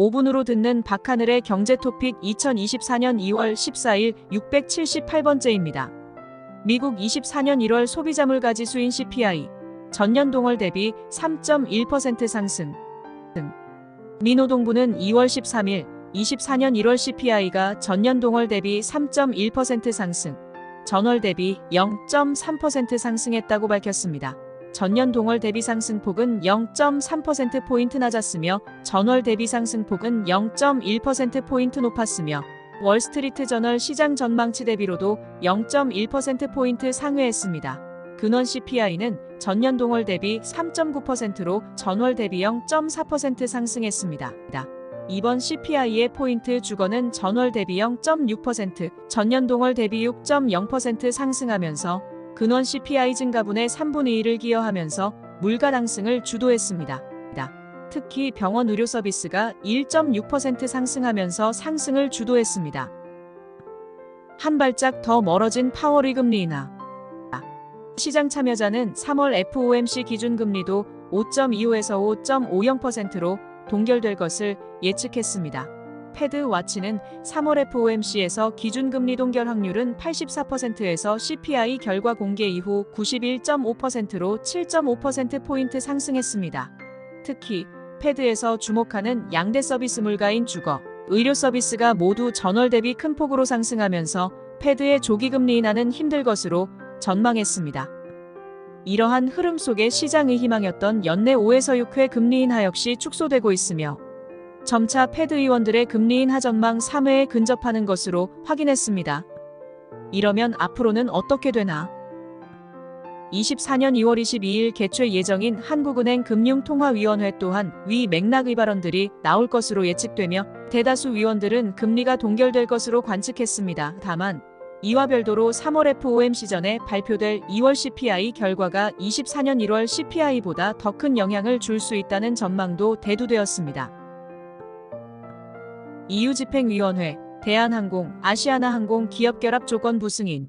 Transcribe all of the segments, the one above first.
5분으로 듣는 박하늘의 경제토픽 2024년 2월 14일 678번째입니다. 미국 24년 1월 소비자물가 지수인 CPI 전년 동월 대비 3.1% 상승. 민노동부는 2월 13일 24년 1월 CPI가 전년 동월 대비 3.1% 상승, 전월 대비 0.3% 상승했다고 밝혔습니다. 전년 동월 대비 상승폭은 0.3%포인트 낮았으며 전월 대비 상승폭은 0.1%포인트 높았으며 월스트리트 저널 시장 전망치 대비로도 0.1%포인트 상회했습니다. 근원 CPI는 전년 동월 대비 3.9%로 전월 대비 0.4% 상승했습니다. 이번 CPI의 포인트 주거는 전월 대비 0.6%, 전년 동월 대비 6.0% 상승하면서 근원 CPI 증가분의 3분의 1을 기여하면서 물가 상승을 주도했습니다. 특히 병원 의료 서비스가 1.6% 상승하면서 상승을 주도했습니다. 한 발짝 더 멀어진 파월의 금리 인하. 시장 참여자는 3월 FOMC 기준금리도 5.25에서 5.50%로 동결될 것을 예측했습니다. 패드와치는 3월 FOMC에서 기준금리 동결 확률은 84%에서 CPI 결과 공개 이후 91.5%로 7.5%포인트 상승했습니다. 특히 패드에서 주목하는 양대 서비스 물가인 주거, 의료 서비스가 모두 전월 대비 큰 폭으로 상승하면서 패드의 조기 금리 인하는 힘들 것으로 전망했습니다. 이러한 흐름 속에 시장의 희망이었던 연내 5에서 6회 금리 인하 역시 축소되고 있으며 점차 패드 의원들의 금리 인하 전망 3회에 근접하는 것으로 확인했습니다. 이러면 앞으로는 어떻게 되나? 24년 2월 22일 개최 예정인 한국은행 금융통화위원회 또한 위 맥락의 발언들이 나올 것으로 예측되며 대다수 위원들은 금리가 동결될 것으로 관측했습니다. 다만 이와 별도로 3월 FOMC 전에 발표될 2월 CPI 결과가 24년 1월 CPI보다 더 큰 영향을 줄 수 있다는 전망도 대두되었습니다. EU집행위원회, 대한항공, 아시아나항공 기업결합 조건부 승인.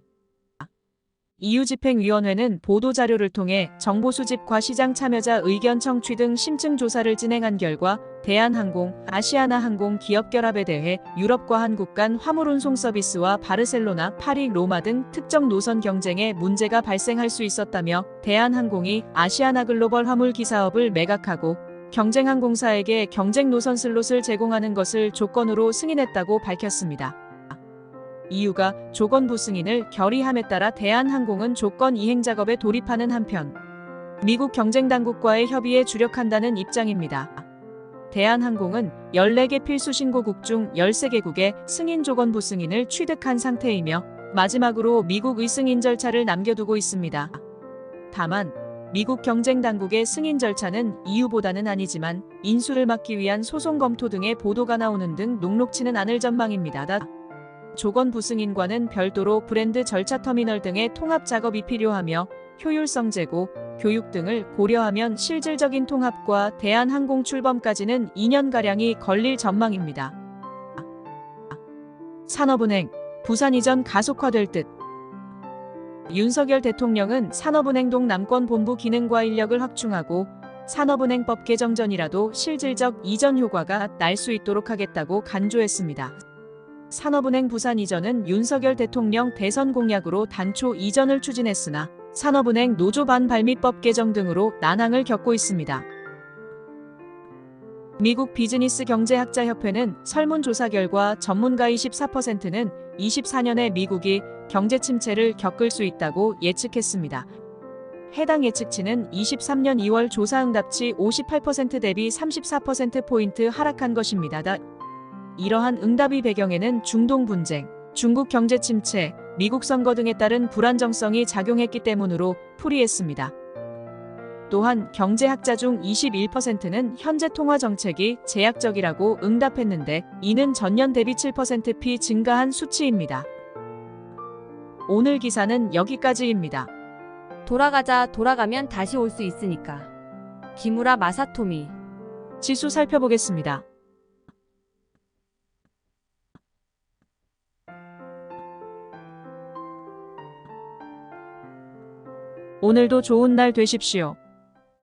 EU집행위원회는 보도자료를 통해 정보 수집과 시장 참여자 의견 청취 등 심층 조사를 진행한 결과 대한항공, 아시아나항공 기업결합에 대해 유럽과 한국 간 화물운송 서비스와 바르셀로나, 파리, 로마 등 특정 노선 경쟁에 문제가 발생할 수 있었다며 대한항공이 아시아나글로벌 화물기사업을 매각하고 경쟁항공사에게 경쟁 노선 슬롯을 제공하는 것을 조건으로 승인했다고 밝혔습니다. EU가 조건부 승인을 결의함에 따라 대한항공은 조건 이행 작업에 돌입하는 한편 미국 경쟁당국과의 협의에 주력한다는 입장입니다. 대한항공은 14개 필수 신고국 중 13개국의 승인 조건부 승인을 취득한 상태이며 마지막으로 미국의 승인 절차를 남겨두고 있습니다. 다만 미국 경쟁당국의 승인 절차는 EU보다는 아니지만 인수를 막기 위한 소송 검토 등의 보도가 나오는 등 녹록치는 않을 전망입니다. 조건부 승인과는 별도로 브랜드 절차 터미널 등의 통합 작업이 필요하며 효율성 제고, 교육 등을 고려하면 실질적인 통합과 대한항공 출범까지는 2년가량이 걸릴 전망입니다. 산업은행, 부산 이전 가속화될 듯. 윤석열 대통령은 산업은행동 남권본부 기능과 인력을 확충하고 산업은행법 개정 전이라도 실질적 이전 효과가 날 수 있도록 하겠다고 간조했습니다. 산업은행 부산 이전은 윤석열 대통령 대선 공약으로 단초 이전을 추진했으나 산업은행 노조 반발밑법 개정 등으로 난항을 겪고 있습니다. 미국 비즈니스 경제학자협회는 설문조사 결과 전문가의 14%는 24년에 미국이 경제 침체를 겪을 수 있다고 예측했습니다. 해당 예측치는 23년 2월 조사 응답치 58% 대비 34%포인트 하락한 것입니다. 이러한 응답의 배경에는 중동 분쟁, 중국 경제 침체, 미국 선거 등에 따른 불안정성이 작용했기 때문으로 풀이했습니다. 또한 경제학자 중 21%는 현재 통화 정책이 제약적이라고 응답했는데 이는 전년 대비 7%p 증가한 수치입니다. 오늘 기사는 여기까지입니다. 돌아가면 다시 올 수 있으니까. 기무라 마사토미. 지수 살펴보겠습니다. 오늘도 좋은 날 되십시오.